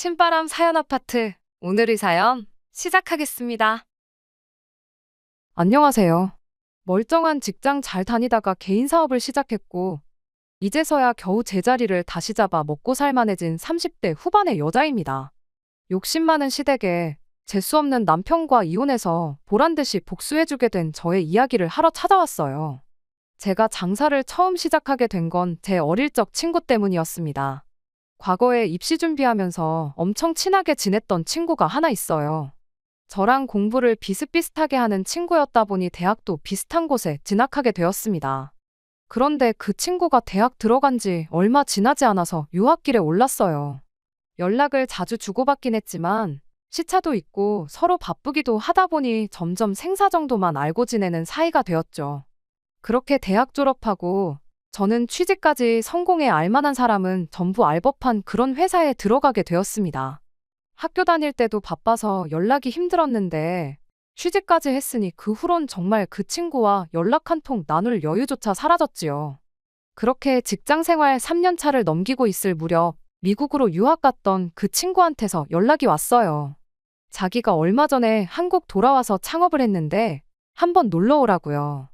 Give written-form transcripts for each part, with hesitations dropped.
신바람 사연 아파트. 오늘의 사연 시작하겠습니다. 안녕하세요. 멀쩡한 직장 잘 다니다가 개인 사업을 시작했고, 이제서야 겨우 제자리를 다시 잡아 먹고 살만해진 30대 후반의 여자입니다. 욕심 많은 시댁에 재수 없는 남편과 이혼해서 보란듯이 복수해주게 된 저의 이야기를 하러 찾아왔어요. 제가 장사를 처음 시작하게 된 건 제 어릴 적 친구 때문이었습니다. 과거에 입시 준비하면서 엄청 친하게 지냈던 친구가 하나 있어요. 저랑 공부를 비슷비슷하게 하는 친구였다 보니 대학도 비슷한 곳에 진학하게 되었습니다. 그런데 그 친구가 대학 들어간 지 얼마 지나지 않아서 유학길에 올랐어요. 연락을 자주 주고받긴 했지만 시차도 있고 서로 바쁘기도 하다 보니 점점 생사 정도만 알고 지내는 사이가 되었죠. 그렇게 대학 졸업하고 저는 취직까지 성공해 알만한 사람은 전부 알 법한 그런 회사에 들어가게 되었습니다. 학교 다닐 때도 바빠서 연락이 힘들었는데 취직까지 했으니 그 후론 정말 그 친구와 연락 한 통 나눌 여유조차 사라졌지요. 그렇게 직장 생활 3년 차를 넘기고 있을 무렵 미국으로 유학 갔던 그 친구한테서 연락이 왔어요. 자기가 얼마 전에 한국 돌아와서 창업을 했는데 한번 놀러 오라고요.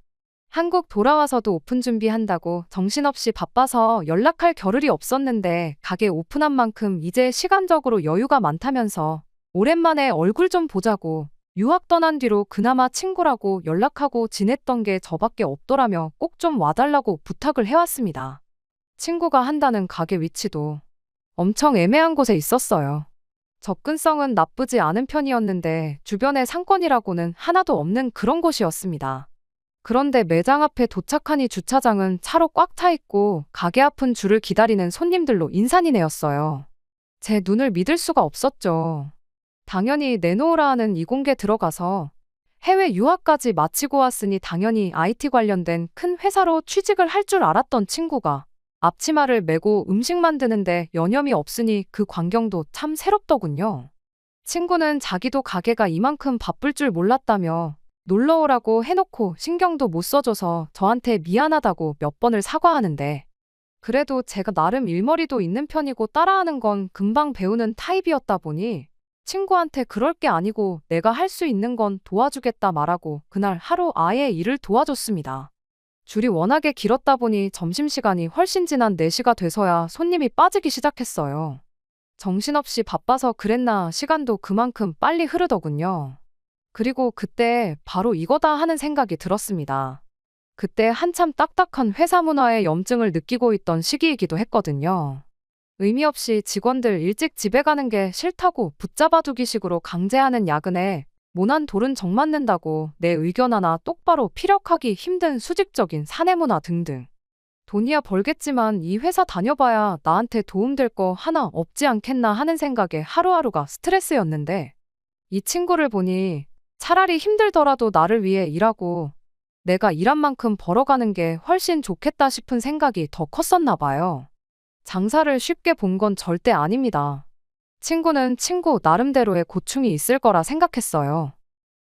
한국 돌아와서도 오픈 준비한다고 정신없이 바빠서 연락할 겨를이 없었는데 가게 오픈한 만큼 이제 시간적으로 여유가 많다면서 오랜만에 얼굴 좀 보자고 유학 떠난 뒤로 그나마 친구라고 연락하고 지냈던 게 저밖에 없더라며 꼭 좀 와달라고 부탁을 해왔습니다. 친구가 한다는 가게 위치도 엄청 애매한 곳에 있었어요. 접근성은 나쁘지 않은 편이었는데 주변에 상권이라고는 하나도 없는 그런 곳이었습니다. 그런데 매장 앞에 도착하니 주차장은 차로 꽉 차 있고 가게 앞은 줄을 기다리는 손님들로 인산이네였어요. 제 눈을 믿을 수가 없었죠. 당연히 내놓으라 하는 이공계 들어가서 해외 유학까지 마치고 왔으니 당연히 IT 관련된 큰 회사로 취직을 할 줄 알았던 친구가 앞치마를 메고 음식 만드는데 여념이 없으니 그 광경도 참 새롭더군요. 친구는 자기도 가게가 이만큼 바쁠 줄 몰랐다며 놀러 오라고 해놓고 신경도 못 써줘서 저한테 미안하다고 몇 번을 사과하는데 그래도 제가 나름 일머리도 있는 편이고 따라하는 건 금방 배우는 타입이었다 보니 친구한테 그럴 게 아니고 내가 할 수 있는 건 도와주겠다 말하고 그날 하루 아예 일을 도와줬습니다. 줄이 워낙에 길었다 보니 점심시간이 훨씬 지난 4시가 돼서야 손님이 빠지기 시작했어요. 정신없이 바빠서 그랬나 시간도 그만큼 빨리 흐르더군요. 그리고 그때 바로 이거다 하는 생각이 들었습니다. 그때 한참 딱딱한 회사 문화에 염증을 느끼고 있던 시기이기도 했거든요. 의미 없이 직원들 일찍 집에 가는 게 싫다고 붙잡아두기식으로 강제하는 야근에 모난 돌은 정 맞는다고 내 의견 하나 똑바로 피력하기 힘든 수직적인 사내 문화 등등. 돈이야 벌겠지만 이 회사 다녀봐야 나한테 도움될 거 하나 없지 않겠나 하는 생각에 하루하루가 스트레스였는데 이 친구를 보니 차라리 힘들더라도 나를 위해 일하고 내가 일한 만큼 벌어가는 게 훨씬 좋겠다 싶은 생각이 더 컸었나 봐요. 장사를 쉽게 본 건 절대 아닙니다. 친구는 친구 나름대로의 고충이 있을 거라 생각했어요.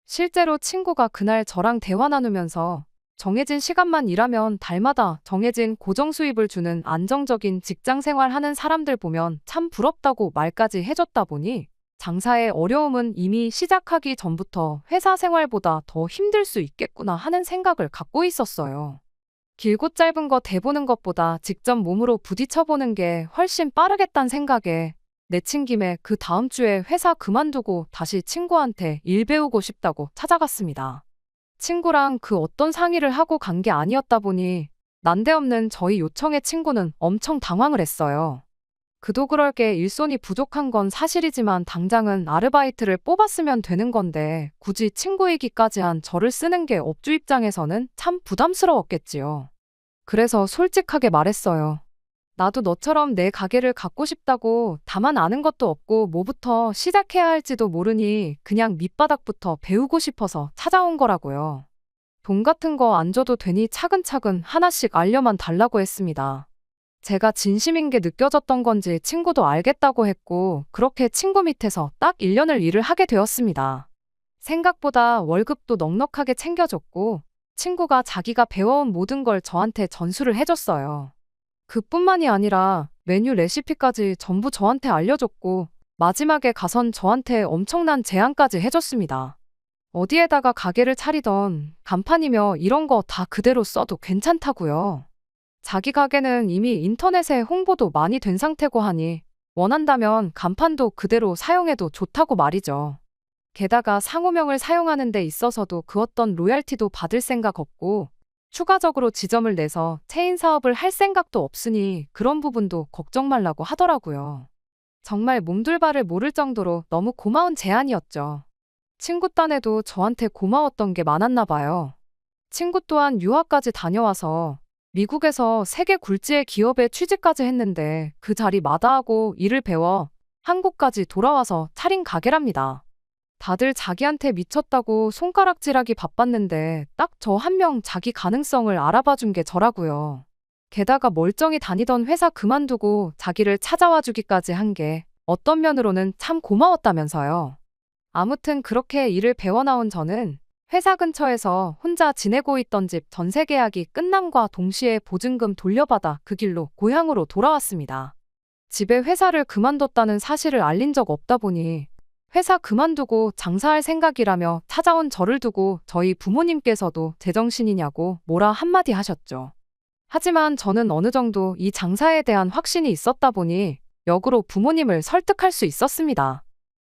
실제로 친구가 그날 저랑 대화 나누면서 정해진 시간만 일하면 달마다 정해진 고정 수입을 주는 안정적인 직장 생활하는 사람들 보면 참 부럽다고 말까지 해줬다 보니 장사의 어려움은 이미 시작하기 전부터 회사 생활보다 더 힘들 수 있겠구나 하는 생각을 갖고 있었어요. 길고 짧은 거 대보는 것보다 직접 몸으로 부딪혀보는 게 훨씬 빠르겠다는 생각에 내친 김에 그 다음 주에 회사 그만두고 다시 친구한테 일 배우고 싶다고 찾아갔습니다. 친구랑 그 어떤 상의를 하고 간 게 아니었다 보니 난데없는 저희 요청에 친구는 엄청 당황을 했어요. 그도 그럴 게 일손이 부족한 건 사실이지만 당장은 아르바이트를 뽑았으면 되는 건데 굳이 친구 얘기까지 한 저를 쓰는 게 업주 입장에서는 참 부담스러웠겠지요. 그래서 솔직하게 말했어요. 나도 너처럼 내 가게를 갖고 싶다고 다만 아는 것도 없고 뭐부터 시작해야 할지도 모르니 그냥 밑바닥부터 배우고 싶어서 찾아온 거라고요. 돈 같은 거 안 줘도 되니 차근차근 하나씩 알려만 달라고 했습니다. 제가 진심인 게 느껴졌던 건지 친구도 알겠다고 했고 그렇게 친구 밑에서 딱 1년을 일을 하게 되었습니다. 생각보다 월급도 넉넉하게 챙겨줬고 친구가 자기가 배워온 모든 걸 저한테 전수를 해줬어요. 그뿐만이 아니라 메뉴 레시피까지 전부 저한테 알려줬고 마지막에 가선 저한테 엄청난 제안까지 해줬습니다. 어디에다가 가게를 차리던 간판이며 이런 거 다 그대로 써도 괜찮다고요. 자기 가게는 이미 인터넷에 홍보도 많이 된 상태고 하니 원한다면 간판도 그대로 사용해도 좋다고 말이죠. 게다가 상호명을 사용하는 데 있어서도 그 어떤 로얄티도 받을 생각 없고 추가적으로 지점을 내서 체인 사업을 할 생각도 없으니 그런 부분도 걱정 말라고 하더라고요. 정말 몸둘바를 모를 정도로 너무 고마운 제안이었죠. 친구 딴에도 저한테 고마웠던 게 많았나 봐요. 친구 또한 유학까지 다녀와서 미국에서 세계 굴지의 기업에 취직까지 했는데 그 자리 마다하고 일을 배워 한국까지 돌아와서 차린 가게랍니다. 다들 자기한테 미쳤다고 손가락질하기 바빴는데 딱 저 한 명 자기 가능성을 알아봐 준 게 저라고요. 게다가 멀쩡히 다니던 회사 그만두고 자기를 찾아와 주기까지 한 게 어떤 면으로는 참 고마웠다면서요. 아무튼 그렇게 일을 배워나온 저는 회사 근처에서 혼자 지내고 있던 집 전세 계약이 끝남과 동시에 보증금 돌려받아 그 길로 고향으로 돌아왔습니다. 집에 회사를 그만뒀다는 사실을 알린 적 없다 보니 회사 그만두고 장사할 생각이라며 찾아온 저를 두고 저희 부모님께서도 제정신이냐고 뭐라 한마디 하셨죠. 하지만 저는 어느 정도 이 장사에 대한 확신이 있었다 보니 역으로 부모님을 설득할 수 있었습니다.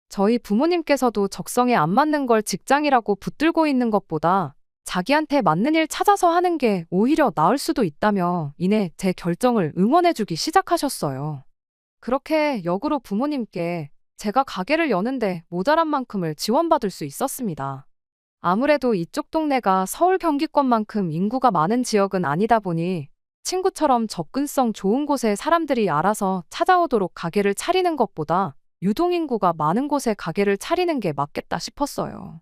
저희 부모님께서도 적성에 안 맞는 걸 직장이라고 붙들고 있는 것보다 자기한테 맞는 일 찾아서 하는 게 오히려 나을 수도 있다며 이내 제 결정을 응원해주기 시작하셨어요. 그렇게 역으로 부모님께 제가 가게를 여는데 모자란 만큼을 지원받을 수 있었습니다. 아무래도 이쪽 동네가 서울 경기권만큼 인구가 많은 지역은 아니다 보니 친구처럼 접근성 좋은 곳에 사람들이 알아서 찾아오도록 가게를 차리는 것보다 유동인구가 많은 곳에 가게를 차리는 게 맞겠다 싶었어요.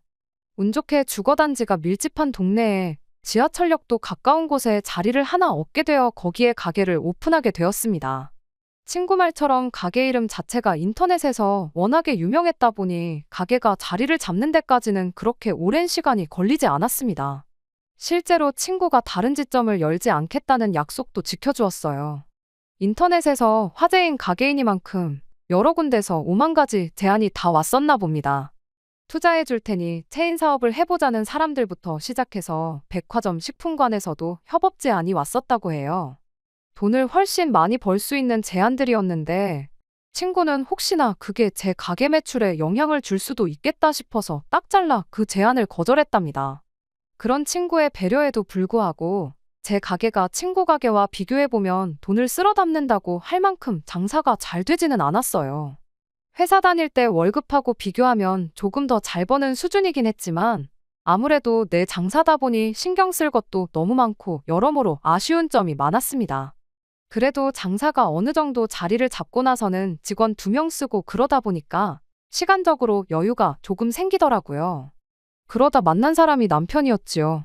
운 좋게 주거단지가 밀집한 동네에 지하철역도 가까운 곳에 자리를 하나 얻게 되어 거기에 가게를 오픈하게 되었습니다. 친구 말처럼 가게 이름 자체가 인터넷에서 워낙에 유명했다 보니 가게가 자리를 잡는 데까지는 그렇게 오랜 시간이 걸리지 않았습니다. 실제로 친구가 다른 지점을 열지 않겠다는 약속도 지켜주었어요. 인터넷에서 화제인 가게이니만큼 여러 군데서 5만 가지 제안이 다 왔었나 봅니다. 투자해 줄 테니 체인 사업을 해보자는 사람들부터 시작해서 백화점 식품관에서도 협업 제안이 왔었다고 해요. 돈을 훨씬 많이 벌 수 있는 제안들이었는데 친구는 혹시나 그게 제 가게 매출에 영향을 줄 수도 있겠다 싶어서 딱 잘라 그 제안을 거절했답니다. 그런 친구의 배려에도 불구하고 제 가게가 친구 가게와 비교해보면 돈을 쓸어 담는다고 할 만큼 장사가 잘 되지는 않았어요. 회사 다닐 때 월급하고 비교하면 조금 더 잘 버는 수준이긴 했지만 아무래도 내 장사다 보니 신경 쓸 것도 너무 많고 여러모로 아쉬운 점이 많았습니다. 그래도 장사가 어느 정도 자리를 잡고 나서는 직원 2명 쓰고 그러다 보니까 시간적으로 여유가 조금 생기더라고요. 그러다 만난 사람이 남편이었지요.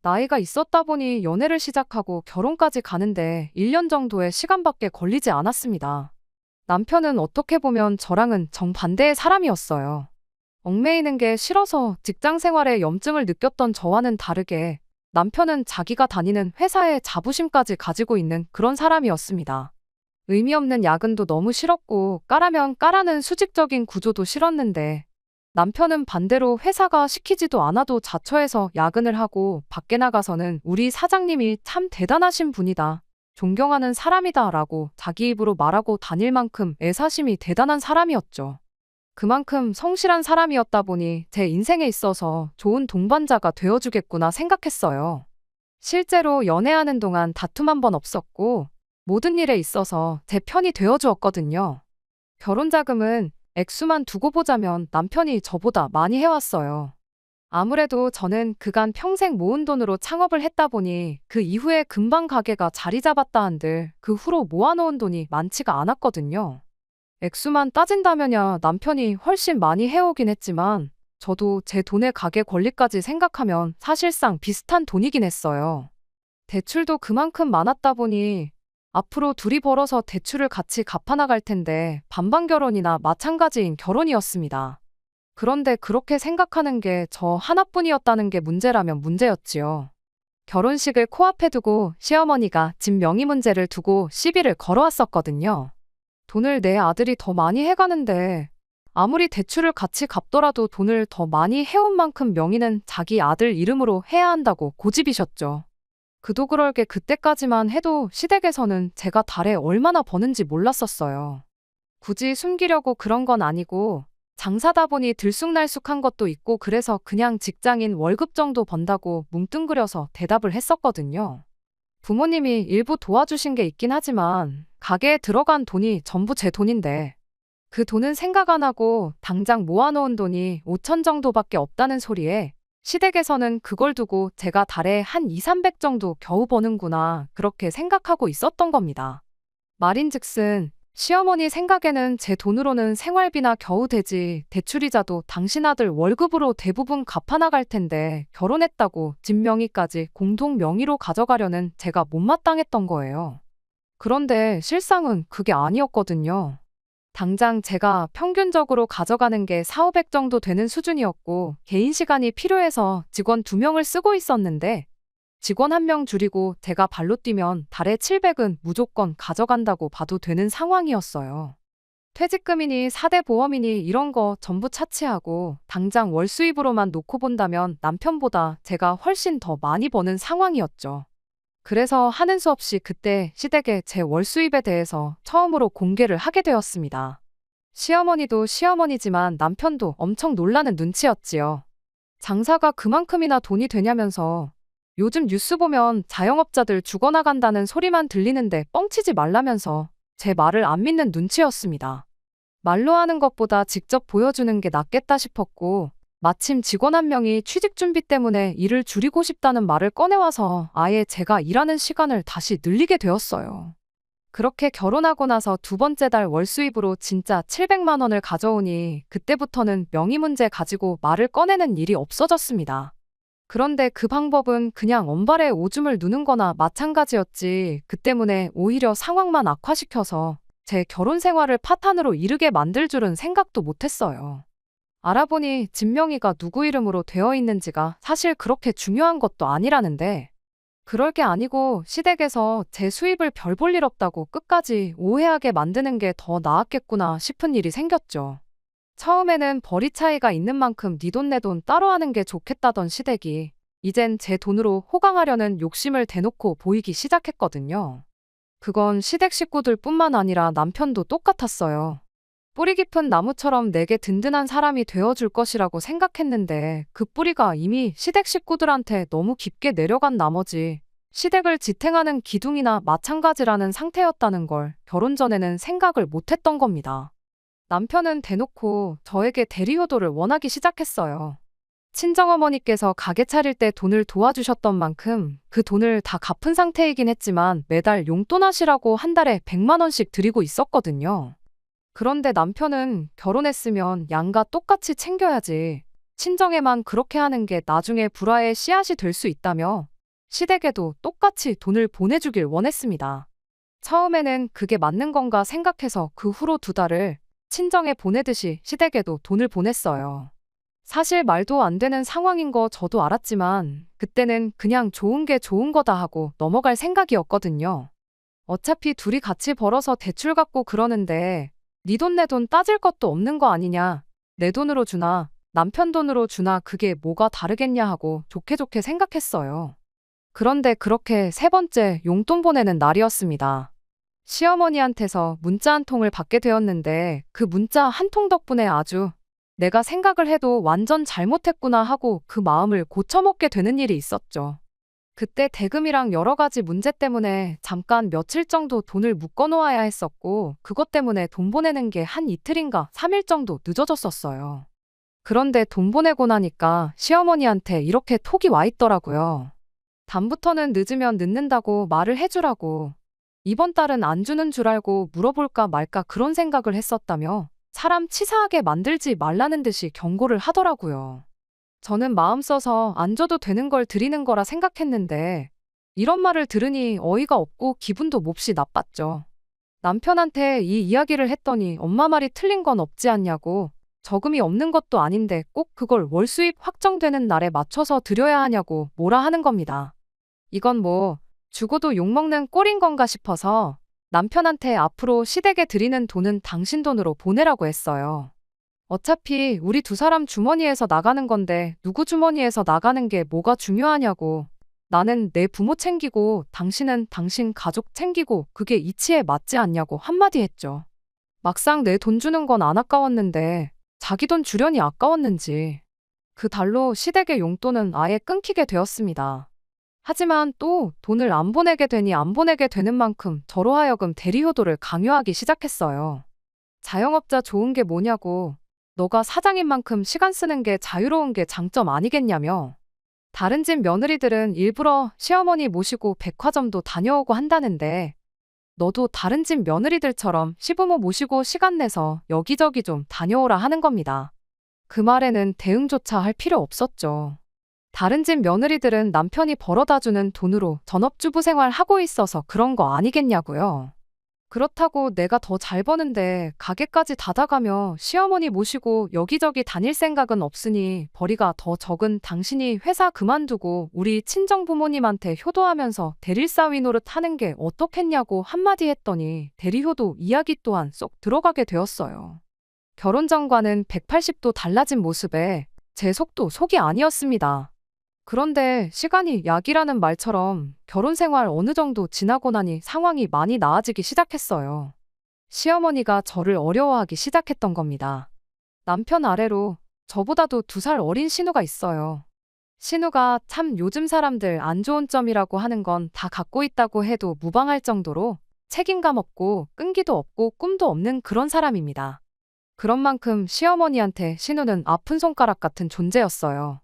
나이가 있었다 보니 연애를 시작하고 결혼까지 가는데 1년 정도의 시간밖에 걸리지 않았습니다. 남편은 어떻게 보면 저랑은 정반대의 사람이었어요. 얽매이는 게 싫어서 직장 생활에 염증을 느꼈던 저와는 다르게 남편은 자기가 다니는 회사에 자부심까지 가지고 있는 그런 사람이었습니다. 의미 없는 야근도 너무 싫었고 까라면 까라는 수직적인 구조도 싫었는데 남편은 반대로 회사가 시키지도 않아도 자처해서 야근을 하고 밖에 나가서는 우리 사장님이 참 대단하신 분이다, 존경하는 사람이다 라고 자기 입으로 말하고 다닐 만큼 애사심이 대단한 사람이었죠. 그만큼 성실한 사람이었다 보니 제 인생에 있어서 좋은 동반자가 되어주겠구나 생각했어요. 실제로 연애하는 동안 다툼 한 번 없었고 모든 일에 있어서 제 편이 되어주었거든요. 결혼 자금은 액수만 두고 보자면 남편이 저보다 많이 해왔어요. 아무래도 저는 그간 평생 모은 돈으로 창업을 했다 보니 그 이후에 금방 가게가 자리 잡았다 한들 그 후로 모아놓은 돈이 많지가 않았거든요. 액수만 따진다면야 남편이 훨씬 많이 해오긴 했지만 저도 제 돈의 가게 권리까지 생각하면 사실상 비슷한 돈이긴 했어요. 대출도 그만큼 많았다 보니 앞으로 둘이 벌어서 대출을 같이 갚아나갈 텐데 반반 결혼이나 마찬가지인 결혼이었습니다. 그런데 그렇게 생각하는 게 저 하나뿐이었다는 게 문제라면 문제였지요. 결혼식을 코앞에 두고 시어머니가 집 명의 문제를 두고 시비를 걸어왔었거든요. 돈을 내 아들이 더 많이 해가는데 아무리 대출을 같이 갚더라도 돈을 더 많이 해온 만큼 명의는 자기 아들 이름으로 해야 한다고 고집이셨죠. 그도 그럴 게 그때까지만 해도 시댁에서는 제가 달에 얼마나 버는지 몰랐었어요. 굳이 숨기려고 그런 건 아니고 장사다 보니 들쑥날쑥한 것도 있고 그래서 그냥 직장인 월급 정도 번다고 뭉뚱그려서 대답을 했었거든요. 부모님이 일부 도와주신 게 있긴 하지만 가게에 들어간 돈이 전부 제 돈인데 그 돈은 생각 안 하고 당장 모아놓은 돈이 5천 정도밖에 없다는 소리에 시댁에서는 그걸 두고 제가 달에 한 2, 300 정도 겨우 버는구나 그렇게 생각하고 있었던 겁니다. 말인즉슨 시어머니 생각에는 제 돈으로는 생활비나 겨우 되지 대출이자도 당신 아들 월급으로 대부분 갚아나갈 텐데 결혼했다고 집 명의까지 공동 명의로 가져가려는 제가 못마땅했던 거예요. 그런데 실상은 그게 아니었거든요. 당장 제가 평균적으로 가져가는 게 4, 500 정도 되는 수준이었고 개인 시간이 필요해서 직원 2명을 쓰고 있었는데 직원 1명 줄이고 제가 발로 뛰면 달에 700은 무조건 가져간다고 봐도 되는 상황이었어요. 퇴직금이니 4대 보험이니 이런 거 전부 차치하고 당장 월 수입으로만 놓고 본다면 남편보다 제가 훨씬 더 많이 버는 상황이었죠. 그래서 하는 수 없이 그때 시댁에 제 월 수입에 대해서 처음으로 공개를 하게 되었습니다. 시어머니도 시어머니지만 남편도 엄청 놀라는 눈치였지요. 장사가 그만큼이나 돈이 되냐면서 요즘 뉴스 보면 자영업자들 죽어나간다는 소리만 들리는데 뻥치지 말라면서 제 말을 안 믿는 눈치였습니다. 말로 하는 것보다 직접 보여주는 게 낫겠다 싶었고 마침 직원 1명이 취직 준비 때문에 일을 줄이고 싶다는 말을 꺼내와서 아예 제가 일하는 시간을 다시 늘리게 되었어요. 그렇게 결혼하고 나서 2번째 달 월 수입으로 진짜 700만 원을 가져오니 그때부터는 명의 문제 가지고 말을 꺼내는 일이 없어졌습니다. 그런데 그 방법은 그냥 언발에 오줌을 누는 거나 마찬가지였지 그 때문에 오히려 상황만 악화시켜서 제 결혼 생활을 파탄으로 이르게 만들 줄은 생각도 못했어요. 알아보니 집 명의가 누구 이름으로 되어 있는지가 사실 그렇게 중요한 것도 아니라는데 그럴 게 아니고 시댁에서 제 수입을 별 볼 일 없다고 끝까지 오해하게 만드는 게 더 나았겠구나 싶은 일이 생겼죠. 처음에는 벌이 차이가 있는 만큼 네 돈 내 돈 따로 하는 게 좋겠다던 시댁이 이젠 제 돈으로 호강하려는 욕심을 대놓고 보이기 시작했거든요. 그건 시댁 식구들 뿐만 아니라 남편도 똑같았어요. 뿌리 깊은 나무처럼 내게 든든한 사람이 되어줄 것이라고 생각했는데 그 뿌리가 이미 시댁 식구들한테 너무 깊게 내려간 나머지 시댁을 지탱하는 기둥이나 마찬가지라는 상태였다는 걸 결혼 전에는 생각을 못했던 겁니다. 남편은 대놓고 저에게 대리효도를 원하기 시작했어요. 친정어머니께서 가게 차릴 때 돈을 도와주셨던 만큼 그 돈을 다 갚은 상태이긴 했지만 매달 용돈 하시라고 한 달에 100만 원씩 드리고 있었거든요. 그런데 남편은 결혼했으면 양가 똑같이 챙겨야지. 친정에만 그렇게 하는 게 나중에 불화의 씨앗이 될 수 있다며 시댁에도 똑같이 돈을 보내주길 원했습니다. 처음에는 그게 맞는 건가 생각해서 그 후로 2달을 친정에 보내듯이 시댁에도 돈을 보냈어요. 사실 말도 안 되는 상황인 거 저도 알았지만 그때는 그냥 좋은 게 좋은 거다 하고 넘어갈 생각이었거든요. 어차피 둘이 같이 벌어서 대출 갚고 그러는데 네 돈 내 돈 따질 것도 없는 거 아니냐. 내 돈으로 주나 남편 돈으로 주나 그게 뭐가 다르겠냐 하고 좋게 좋게 생각했어요. 그런데 그렇게 3번째 용돈 보내는 날이었습니다. 시어머니한테서 문자 한 통을 받게 되었는데 그 문자 한 통 덕분에 아주 내가 생각을 해도 완전 잘못했구나 하고 그 마음을 고쳐먹게 되는 일이 있었죠. 그때 대금이랑 여러 가지 문제 때문에 잠깐 며칠 정도 돈을 묶어놓아야 했었고 그것 때문에 돈 보내는 게 한 이틀인가 3일 정도 늦어졌었어요. 그런데 돈 보내고 나니까 시어머니한테 이렇게 톡이 와 있더라고요. 다음부터는 늦으면 늦는다고 말을 해주라고. 이번 달은 안 주는 줄 알고 물어볼까 말까 그런 생각을 했었다며 사람 치사하게 만들지 말라는 듯이 경고를 하더라고요. 저는 마음 써서 안 줘도 되는 걸 드리는 거라 생각했는데 이런 말을 들으니 어이가 없고 기분도 몹시 나빴죠. 남편한테 이 이야기를 했더니 엄마 말이 틀린 건 없지 않냐고 저금이 없는 것도 아닌데 꼭 그걸 월 수입 확정되는 날에 맞춰서 드려야 하냐고 뭐라 하는 겁니다. 이건 뭐 죽어도 욕먹는 꼴인 건가 싶어서 남편한테 앞으로 시댁에 드리는 돈은 당신 돈으로 보내라고 했어요. 어차피 우리 두 사람 주머니에서 나가는 건데 누구 주머니에서 나가는 게 뭐가 중요하냐고. 나는 내 부모 챙기고 당신은 당신 가족 챙기고 그게 이치에 맞지 않냐고 한마디 했죠. 막상 내 돈 주는 건 안 아까웠는데 자기 돈 주려니 아까웠는지 그 달로 시댁의 용돈은 아예 끊기게 되었습니다. 하지만 또 돈을 안 보내게 되니 안 보내게 되는 만큼 저로 하여금 대리효도를 강요하기 시작했어요. 자영업자 좋은 게 뭐냐고. 너가 사장인 만큼 시간 쓰는 게 자유로운 게 장점 아니겠냐며. 다른 집 며느리들은 일부러 시어머니 모시고 백화점도 다녀오고 한다는데 너도 다른 집 며느리들처럼 시부모 모시고 시간 내서 여기저기 좀 다녀오라 하는 겁니다. 그 말에는 대응조차 할 필요 없었죠. 다른 집 며느리들은 남편이 벌어다주는 돈으로 전업주부 생활 하고 있어서 그런 거 아니겠냐고요. 그렇다고 내가 더 잘 버는데 가게까지 닫아가며 시어머니 모시고 여기저기 다닐 생각은 없으니 벌이가 더 적은 당신이 회사 그만두고 우리 친정부모님한테 효도하면서 대릴사위 노릇 하는 게 어떻겠냐고 한마디 했더니 대리효도 이야기 또한 쏙 들어가게 되었어요. 결혼 전과는 180도 달라진 모습에 제 속도 속이 아니었습니다. 그런데 시간이 약이라는 말처럼 결혼 생활 어느 정도 지나고 나니 상황이 많이 나아지기 시작했어요. 시어머니가 저를 어려워하기 시작했던 겁니다. 남편 아래로 저보다도 2살 어린 신우가 있어요. 신우가 참 요즘 사람들 안 좋은 점이라고 하는 건 다 갖고 있다고 해도 무방할 정도로 책임감 없고 끈기도 없고 꿈도 없는 그런 사람입니다. 그런 만큼 시어머니한테 신우는 아픈 손가락 같은 존재였어요.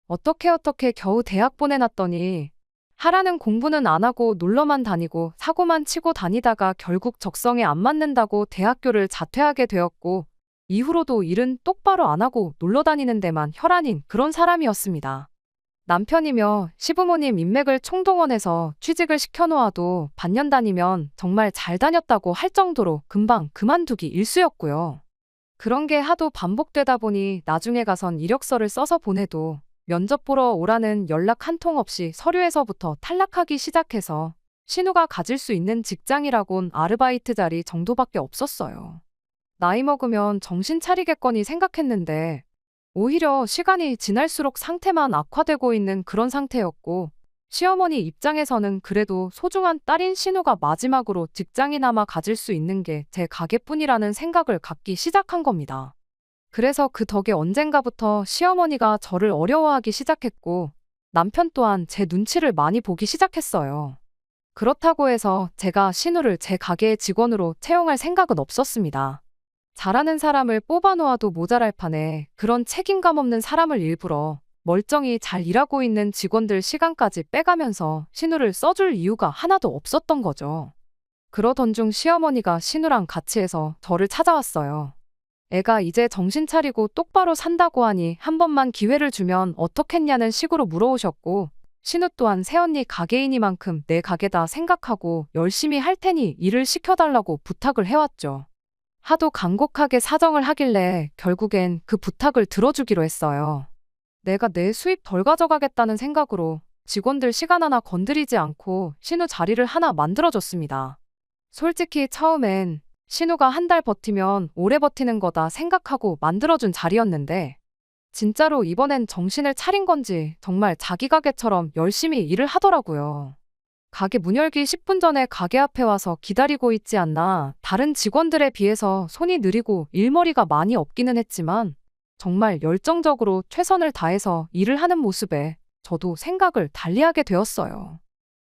어떻게 겨우 대학 보내놨더니 하라는 공부는 안 하고 놀러만 다니고 사고만 치고 다니다가 결국 적성에 안 맞는다고 대학교를 자퇴하게 되었고 이후로도 일은 똑바로 안 하고 놀러 다니는 데만 혈안인 그런 사람이었습니다. 남편이며 시부모님 인맥을 총동원해서 취직을 시켜놓아도 반년 다니면 정말 잘 다녔다고 할 정도로 금방 그만두기 일쑤였고요. 그런 게 하도 반복되다 보니 나중에 가선 이력서를 써서 보내도 면접 보러 오라는 연락 한 통 없이 서류에서부터 탈락하기 시작해서 신우가 가질 수 있는 직장이라곤 아르바이트 자리 정도밖에 없었어요. 나이 먹으면 정신 차리겠거니 생각했는데 오히려 시간이 지날수록 상태만 악화되고 있는 그런 상태였고 시어머니 입장에서는 그래도 소중한 딸인 신우가 마지막으로 직장이나마 가질 수 있는 게 제 가게뿐이라는 생각을 갖기 시작한 겁니다. 그래서 그 덕에 언젠가부터 시어머니가 저를 어려워하기 시작했고 남편 또한 제 눈치를 많이 보기 시작했어요. 그렇다고 해서 제가 신우를 제 가게의 직원으로 채용할 생각은 없었습니다. 잘하는 사람을 뽑아놓아도 모자랄 판에 그런 책임감 없는 사람을 일부러 멀쩡히 잘 일하고 있는 직원들 시간까지 빼가면서 신우를 써줄 이유가 하나도 없었던 거죠. 그러던 중 시어머니가 신우랑 같이 해서 저를 찾아왔어요. 애가 이제 정신 차리고 똑바로 산다고 하니 한 번만 기회를 주면 어떻겠냐는 식으로 물어오셨고 신우 또한 새언니 가게이니만큼 내 가게다 생각하고 열심히 할 테니 일을 시켜달라고 부탁을 해왔죠. 하도 간곡하게 사정을 하길래 결국엔 그 부탁을 들어주기로 했어요. 내가 내 수입 덜 가져가겠다는 생각으로 직원들 시간 하나 건드리지 않고 신우 자리를 하나 만들어줬습니다. 솔직히 처음엔 신우가 한 달 버티면 오래 버티는 거다 생각하고 만들어준 자리였는데 진짜로 이번엔 정신을 차린 건지 정말 자기 가게처럼 열심히 일을 하더라고요. 가게 문 열기 10분 전에 가게 앞에 와서 기다리고 있지 않나. 다른 직원들에 비해서 손이 느리고 일머리가 많이 없기는 했지만 정말 열정적으로 최선을 다해서 일을 하는 모습에 저도 생각을 달리하게 되었어요.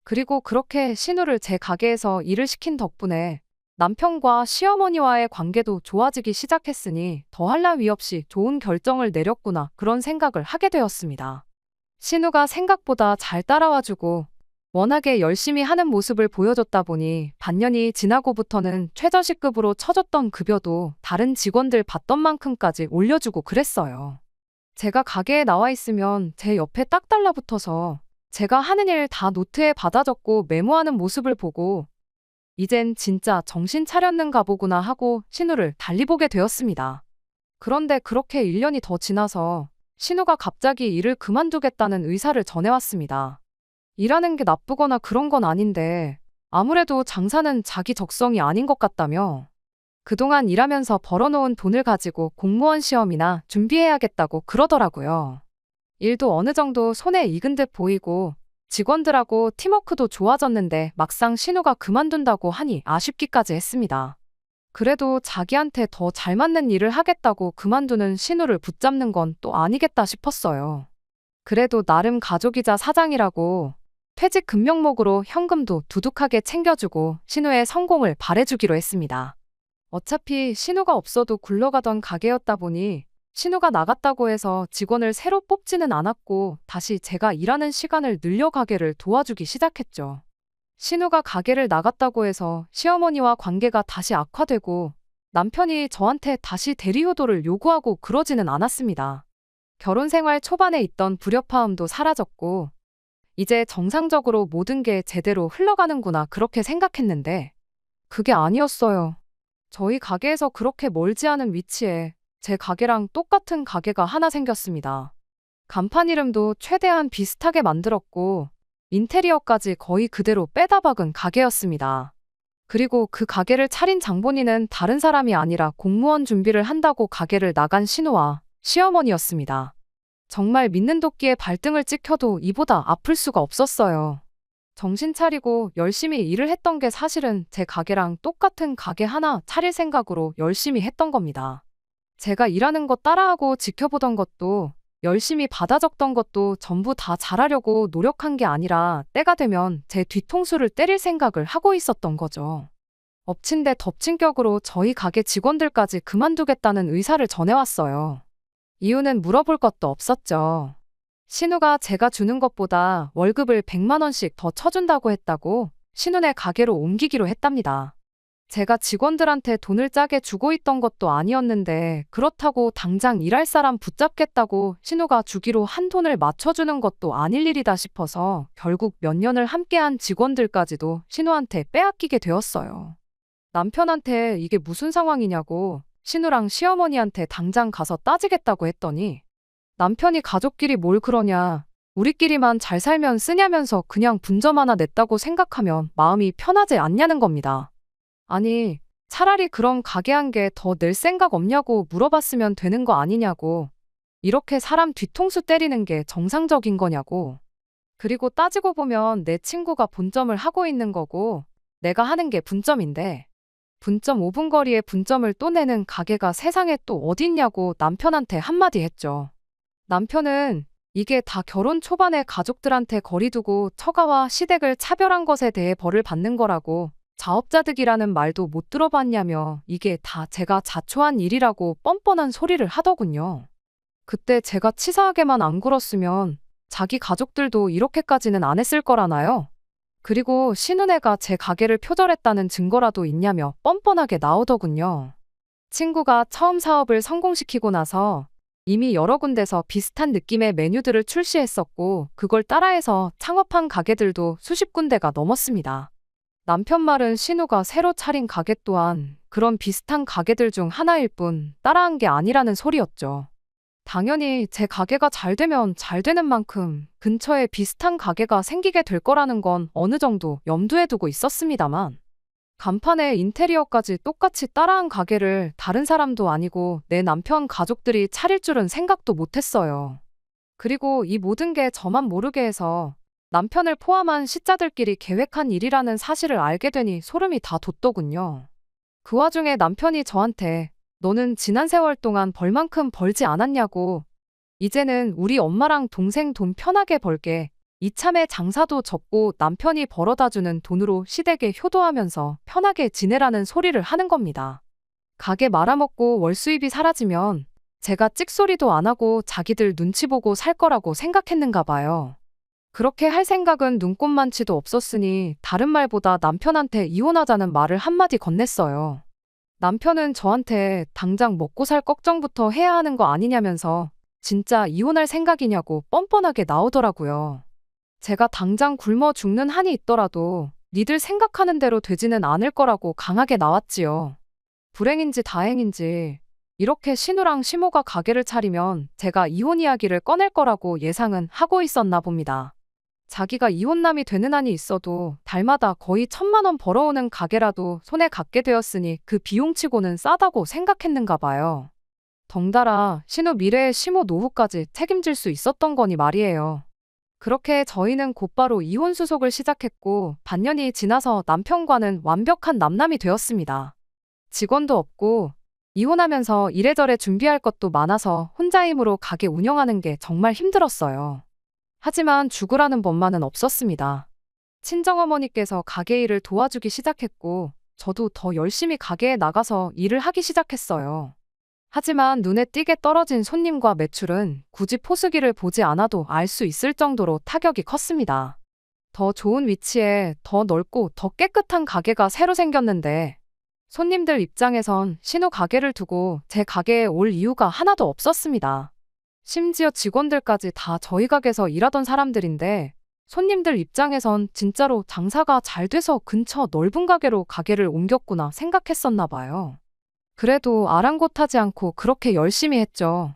그리고 그렇게 신우를 제 가게에서 일을 시킨 덕분에 남편과 시어머니와의 관계도 좋아지기 시작했으니 더할 나위 없이 좋은 결정을 내렸구나 그런 생각을 하게 되었습니다. 신우가 생각보다 잘 따라와주고 워낙에 열심히 하는 모습을 보여줬다 보니 반년이 지나고부터는 최저시급으로 쳐줬던 급여도 다른 직원들 받던 만큼까지 올려주고 그랬어요. 제가 가게에 나와 있으면 제 옆에 딱 달라붙어서 제가 하는 일 다 노트에 받아 적고 메모하는 모습을 보고 이젠 진짜 정신 차렸는가 보구나 하고 신우를 달리 보게 되었습니다. 그런데 그렇게 1년이 더 지나서 신우가 갑자기 일을 그만두겠다는 의사를 전해왔습니다. 일하는 게 나쁘거나 그런 건 아닌데 아무래도 장사는 자기 적성이 아닌 것 같다며 그동안 일하면서 벌어놓은 돈을 가지고 공무원 시험이나 준비해야겠다고 그러더라고요. 일도 어느 정도 손에 익은 듯 보이고 직원들하고 팀워크도 좋아졌는데 막상 신우가 그만둔다고 하니 아쉽기까지 했습니다. 그래도 자기한테 더 잘 맞는 일을 하겠다고 그만두는 신우를 붙잡는 건 또 아니겠다 싶었어요. 그래도 나름 가족이자 사장이라고 퇴직 금명목으로 현금도 두둑하게 챙겨주고 신우의 성공을 바래주기로 했습니다. 어차피 신우가 없어도 굴러가던 가게였다 보니 신우가 나갔다고 해서 직원을 새로 뽑지는 않았고 다시 제가 일하는 시간을 늘려 가게를 도와주기 시작했죠. 신우가 가게를 나갔다고 해서 시어머니와 관계가 다시 악화되고 남편이 저한테 다시 대리효도를 요구하고 그러지는 않았습니다. 결혼 생활 초반에 있던 불협화음도 사라졌고 이제 정상적으로 모든 게 제대로 흘러가는구나 그렇게 생각했는데 그게 아니었어요. 저희 가게에서 그렇게 멀지 않은 위치에 제 가게랑 똑같은 가게가 하나 생겼습니다. 간판 이름도 최대한 비슷하게 만들었고 인테리어까지 거의 그대로 빼다 박은 가게였습니다. 그리고 그 가게를 차린 장본인은 다른 사람이 아니라 공무원 준비를 한다고 가게를 나간 신우와 시어머니였습니다. 정말 믿는 도끼에 발등을 찍혀도 이보다 아플 수가 없었어요. 정신 차리고 열심히 일을 했던 게 사실은 제 가게랑 똑같은 가게 하나 차릴 생각으로 열심히 했던 겁니다. 제가 일하는 거 따라하고 지켜보던 것도 열심히 받아 적던 것도 전부 다 잘하려고 노력한 게 아니라 때가 되면 제 뒤통수를 때릴 생각을 하고 있었던 거죠. 엎친 데 덮친 격으로 저희 가게 직원들까지 그만두겠다는 의사를 전해왔어요. 이유는 물어볼 것도 없었죠. 신우가 제가 주는 것보다 월급을 100만 원씩 더 쳐준다고 했다고 신우네 가게로 옮기기로 했답니다. 제가 직원들한테 돈을 짜게 주고 있던 것도 아니었는데 그렇다고 당장 일할 사람 붙잡겠다고 신우가 주기로 한 돈을 맞춰주는 것도 아닐 일이다 싶어서 결국 몇 년을 함께한 직원들까지도 신우한테 빼앗기게 되었어요. 남편한테 이게 무슨 상황이냐고 신우랑 시어머니한테 당장 가서 따지겠다고 했더니 남편이 가족끼리 뭘 그러냐, 우리끼리만 잘 살면 쓰냐면서 그냥 분점 하나 냈다고 생각하면 마음이 편하지 않냐는 겁니다. 아니, 차라리 그럼 가게 한 개 더 낼 생각 없냐고 물어봤으면 되는 거 아니냐고. 이렇게 사람 뒤통수 때리는 게 정상적인 거냐고. 그리고 따지고 보면 내 친구가 본점을 하고 있는 거고 내가 하는 게 분점인데 분점 5분 거리에 분점을 또 내는 가게가 세상에 또 어딨냐고 남편한테 한마디 했죠. 남편은 이게 다 결혼 초반에 가족들한테 거리 두고 처가와 시댁을 차별한 것에 대해 벌을 받는 거라고 자업자득이라는 말도 못 들어봤냐며 이게 다 제가 자초한 일이라고 뻔뻔한 소리를 하더군요. 그때 제가 치사하게만 안 굴었으면 자기 가족들도 이렇게까지는 안 했을 거라나요? 그리고 신은혜가 제 가게를 표절했다는 증거라도 있냐며 뻔뻔하게 나오더군요. 친구가 처음 사업을 성공시키고 나서 이미 여러 군데서 비슷한 느낌의 메뉴들을 출시했었고 그걸 따라해서 창업한 가게들도 수십 군데가 넘었습니다. 남편 말은 신우가 새로 차린 가게 또한 그런 비슷한 가게들 중 하나일 뿐 따라한 게 아니라는 소리였죠. 당연히 제 가게가 잘 되면 잘 되는 만큼 근처에 비슷한 가게가 생기게 될 거라는 건 어느 정도 염두에 두고 있었습니다만 간판에 인테리어까지 똑같이 따라한 가게를 다른 사람도 아니고 내 남편 가족들이 차릴 줄은 생각도 못했어요. 그리고 이 모든 게 저만 모르게 해서 남편을 포함한 시자들끼리 계획한 일이라는 사실을 알게 되니 소름이 다 돋더군요. 그 와중에 남편이 저한테 너는 지난 세월 동안 벌 만큼 벌지 않았냐고 이제는 우리 엄마랑 동생 돈 편하게 벌게 이참에 장사도 접고 남편이 벌어다주는 돈으로 시댁에 효도하면서 편하게 지내라는 소리를 하는 겁니다. 가게 말아먹고 월수입이 사라지면 제가 찍소리도 안 하고 자기들 눈치 보고 살 거라고 생각했는가 봐요. 그렇게 할 생각은 눈꼽만치도 없었으니 다른 말보다 남편한테 이혼하자는 말을 한마디 건넸어요. 남편은 저한테 당장 먹고 살 걱정부터 해야 하는 거 아니냐면서 진짜 이혼할 생각이냐고 뻔뻔하게 나오더라고요. 제가 당장 굶어 죽는 한이 있더라도 니들 생각하는 대로 되지는 않을 거라고 강하게 나왔지요. 불행인지 다행인지 이렇게 신우랑 시모가 가게를 차리면 제가 이혼 이야기를 꺼낼 거라고 예상은 하고 있었나 봅니다. 자기가 이혼남이 되는 한이 있어도 달마다 거의 1,000만 원 벌어오는 가게라도 손에 갖게 되었으니 그 비용치고는 싸다고 생각했는가 봐요. 덩달아 신우 미래의 시모 노후까지 책임질 수 있었던 거니 말이에요. 그렇게 저희는 곧바로 이혼 수속을 시작했고 반년이 지나서 남편과는 완벽한 남남이 되었습니다. 직원도 없고 이혼하면서 이래저래 준비할 것도 많아서 혼자 힘으로 가게 운영하는 게 정말 힘들었어요. 하지만 죽으라는 법만은 없었습니다. 친정어머니께서 가게 일을 도와주기 시작했고 저도 더 열심히 가게에 나가서 일을 하기 시작했어요. 하지만 눈에 띄게 떨어진 손님과 매출은 굳이 포스기를 보지 않아도 알 수 있을 정도로 타격이 컸습니다. 더 좋은 위치에 더 넓고 더 깨끗한 가게가 새로 생겼는데 손님들 입장에선 신우 가게를 두고 제 가게에 올 이유가 하나도 없었습니다. 심지어 직원들까지 다 저희 가게에서 일하던 사람들인데 손님들 입장에선 진짜로 장사가 잘 돼서 근처 넓은 가게로 가게를 옮겼구나 생각했었나 봐요. 그래도 아랑곳하지 않고 그렇게 열심히 했죠.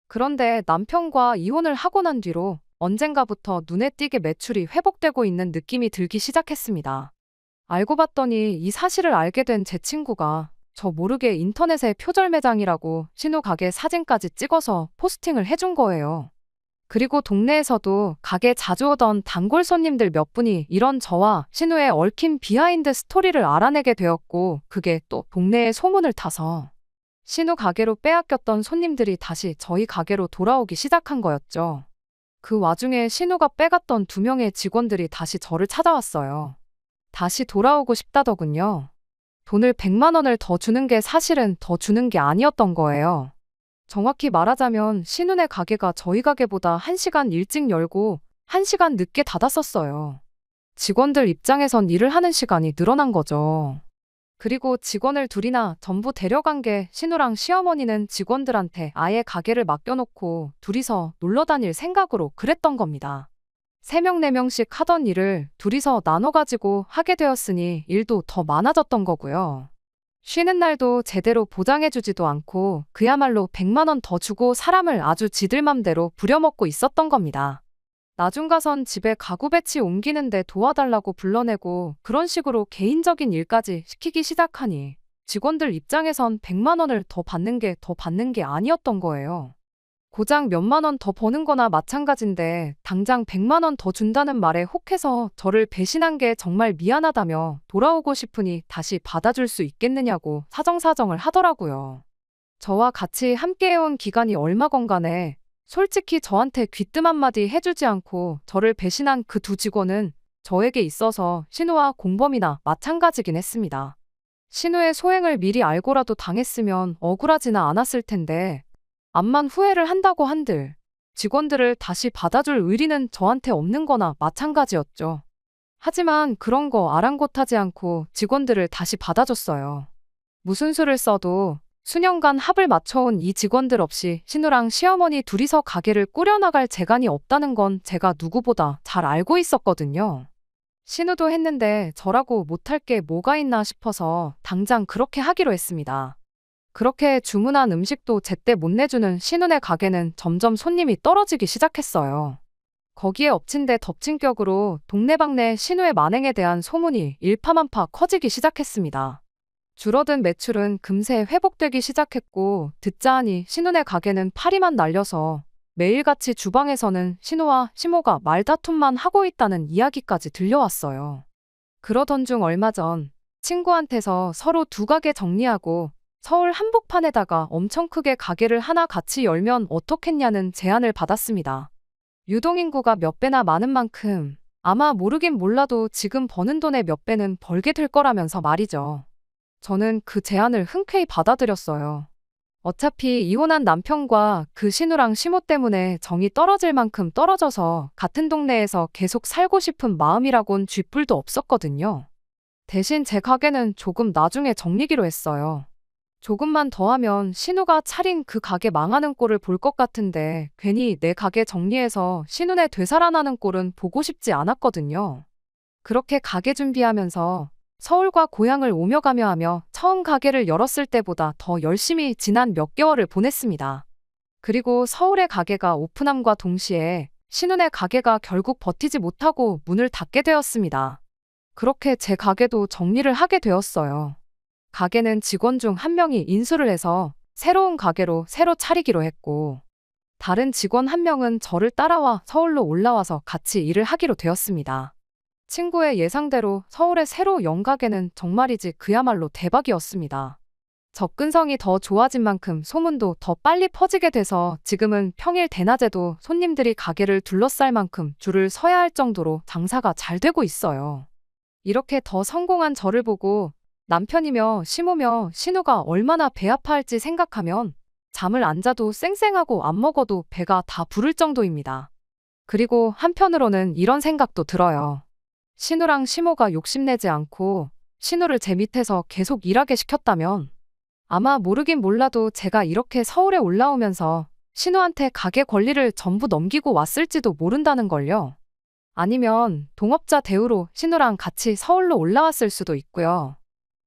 그런데 남편과 이혼을 하고 난 뒤로 언젠가부터 눈에 띄게 매출이 회복되고 있는 느낌이 들기 시작했습니다. 알고 봤더니 이 사실을 알게 된 제 친구가 저 모르게 인터넷에 표절 매장이라고 신우 가게 사진까지 찍어서 포스팅을 해준 거예요. 그리고 동네에서도 가게 자주 오던 단골 손님들 몇 분이 이런 저와 신우의 얽힌 비하인드 스토리를 알아내게 되었고 그게 또 동네에 소문을 타서 신우 가게로 빼앗겼던 손님들이 다시 저희 가게로 돌아오기 시작한 거였죠. 그 와중에 신우가 빼갔던 2명의 직원들이 다시 저를 찾아왔어요. 다시 돌아오고 싶다더군요. 돈을 100만 원을 더 주는 게 사실은 더 주는 게 아니었던 거예요. 정확히 말하자면 신우네 가게가 저희 가게보다 1시간 일찍 열고 1시간 늦게 닫았었어요. 직원들 입장에선 일을 하는 시간이 늘어난 거죠. 그리고 직원을 둘이나 전부 데려간 게 신우랑 시어머니는 직원들한테 아예 가게를 맡겨놓고 둘이서 놀러 다닐 생각으로 그랬던 겁니다. 3명, 4명씩 하던 일을 둘이서 나눠가지고 하게 되었으니 일도 더 많아졌던 거고요. 쉬는 날도 제대로 보장해주지도 않고 그야말로 100만 원 더 주고 사람을 아주 지들 맘대로 부려먹고 있었던 겁니다. 나중 가선 집에 가구 배치 옮기는데 도와달라고 불러내고 그런 식으로 개인적인 일까지 시키기 시작하니 직원들 입장에선 100만 원을 더 받는 게 아니었던 거예요. 고작 몇만 원 더 버는 거나 마찬가지인데 당장 100만 원 더 준다는 말에 혹해서 저를 배신한 게 정말 미안하다며 돌아오고 싶으니 다시 받아줄 수 있겠느냐고 사정사정을 하더라고요. 저와 같이 함께해온 기간이 얼마건 간에 솔직히 저한테 귀뜸 한마디 해주지 않고 저를 배신한 그 2 직원은 저에게 있어서 신우와 공범이나 마찬가지긴 했습니다. 신우의 소행을 미리 알고라도 당했으면 억울하지는 않았을 텐데 암만 후회를 한다고 한들 직원들을 다시 받아줄 의리는 저한테 없는 거나 마찬가지였죠. 하지만 그런 거 아랑곳하지 않고 직원들을 다시 받아줬어요. 무슨 수를 써도 수년간 합을 맞춰온 이 직원들 없이 신우랑 시어머니 둘이서 가게를 꾸려나갈 재간이 없다는 건 제가 누구보다 잘 알고 있었거든요. 신우도 했는데 저라고 못할 게 뭐가 있나 싶어서 당장 그렇게 하기로 했습니다. 그렇게 주문한 음식도 제때 못 내주는 신우네 가게는 점점 손님이 떨어지기 시작했어요. 거기에 엎친 데 덮친 격으로 동네방네 신우의 만행에 대한 소문이 일파만파 커지기 시작했습니다. 줄어든 매출은 금세 회복되기 시작했고 듣자 하니 신우네 가게는 파리만 날려서 매일같이 주방에서는 신우와 시모가 말다툼만 하고 있다는 이야기까지 들려왔어요. 그러던 중 얼마 전 친구한테서 서로 2 가게 정리하고 서울 한복판에다가 엄청 크게 가게를 하나 같이 열면 어떻겠냐는 제안을 받았습니다. 유동인구가 몇 배나 많은 만큼 아마 모르긴 몰라도 지금 버는 돈의 몇 배는 벌게 될 거라면서 말이죠. 저는 그 제안을 흔쾌히 받아들였어요. 어차피 이혼한 남편과 그 신우랑 시모 때문에 정이 떨어질 만큼 떨어져서 같은 동네에서 계속 살고 싶은 마음이라곤 쥐뿔도 없었거든요. 대신 제 가게는 조금 나중에 정리기로 했어요. 조금만 더 하면 신우가 차린 그 가게 망하는 꼴을 볼 것 같은데 괜히 내 가게 정리해서 신우네 되살아나는 꼴은 보고 싶지 않았거든요. 그렇게 가게 준비하면서 서울과 고향을 오며 가며 하며 처음 가게를 열었을 때보다 더 열심히 지난 몇 개월을 보냈습니다. 그리고 서울의 가게가 오픈함과 동시에 신혼의 가게가 결국 버티지 못하고 문을 닫게 되었습니다. 그렇게 제 가게도 정리를 하게 되었어요. 가게는 직원 중 한 명이 인수를 해서 새로운 가게로 새로 차리기로 했고, 다른 직원 한 명은 저를 따라와 서울로 올라와서 같이 일을 하기로 되었습니다. 친구의 예상대로 서울의 새로 연 가게는 정말이지 그야말로 대박이었습니다. 접근성이 더 좋아진 만큼 소문도 더 빨리 퍼지게 돼서 지금은 평일 대낮에도 손님들이 가게를 둘러쌀 만큼 줄을 서야 할 정도로 장사가 잘 되고 있어요. 이렇게 더 성공한 저를 보고 남편이며 시모며 신우가 얼마나 배 아파할지 생각하면 잠을 안 자도 쌩쌩하고 안 먹어도 배가 다 부를 정도입니다. 그리고 한편으로는 이런 생각도 들어요. 신우랑 시모가 욕심내지 않고 신우를 제 밑에서 계속 일하게 시켰다면 아마 모르긴 몰라도 제가 이렇게 서울에 올라오면서 신우한테 가게 권리를 전부 넘기고 왔을지도 모른다는 걸요. 아니면 동업자 대우로 신우랑 같이 서울로 올라왔을 수도 있고요.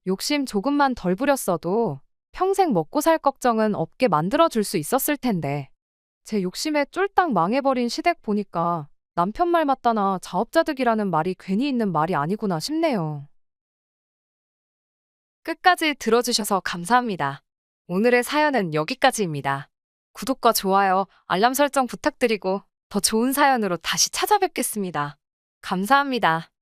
욕심 조금만 덜 부렸어도 평생 먹고 살 걱정은 없게 만들어줄 수 있었을 텐데. 제 욕심에 쫄딱 망해버린 시댁 보니까 남편 말 맞다나 자업자득이라는 말이 괜히 있는 말이 아니구나 싶네요. 끝까지 들어주셔서 감사합니다. 오늘의 사연은 여기까지입니다. 구독과 좋아요, 알람 설정 부탁드리고 더 좋은 사연으로 다시 찾아뵙겠습니다. 감사합니다.